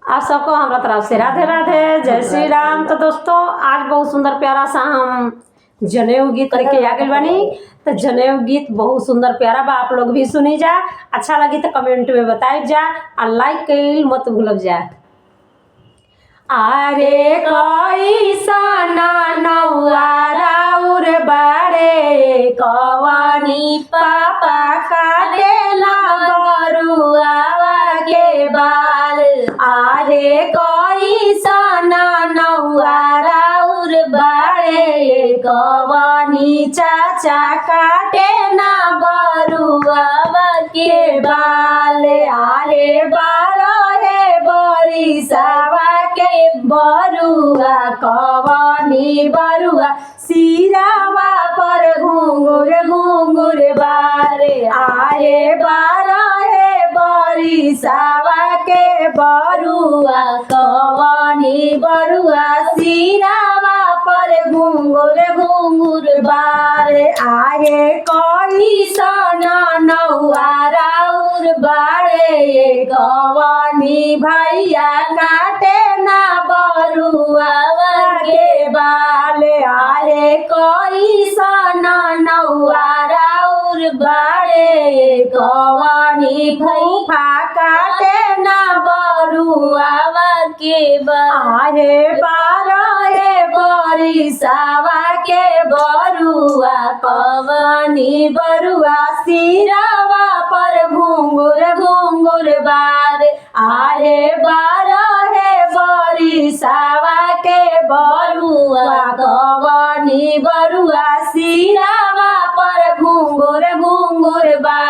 आप सबको हमारा तरफ से राधे राधे, जय श्री राम। तो दोस्तों आज बहुत सुंदर प्यारा सा हम जनेऊ गीत लेके आ गए बानी। तो जनेऊ गीत बहुत सुंदर प्यारा बा, आप लोग भी सुनी जा। अच्छा लगी तो कमेंट में बताई जा और लाइक कइल मत भूल जा। अरे कैसना नौआरा उर बाड़े कवानी पापा काटेला बरुआ के बाल। अरे कैसना नौआरा उर बाड़े कवानी चाचा काटे ना बरुआ के बाल। अरे बारहे बरिसावा के बरुआ कवानी बरुआ सिरावा पर घुंघुर घुंघुर बारे। आए बारहे बरिसावा के बरुआ कवानी बरुआ सिरावा पर घुंघुर घुंघुर बारे। आए कैसन नौआरा उर बाड़े कवानी भैया काटे ना बरुआ के बाल। आए कैसन नौआरा उर बाड़े कवानी फूफा काटे ना बरुआ के बाल। आए बारहे बरिसावा के बरुआ कवानी बरुआ सिरावा पर घुंघुर घुंघुर बार। आए बारहे बरिसावा के बरुआ कवानी बरुआ सिरावा पर घुंघुर घुंघुर बार।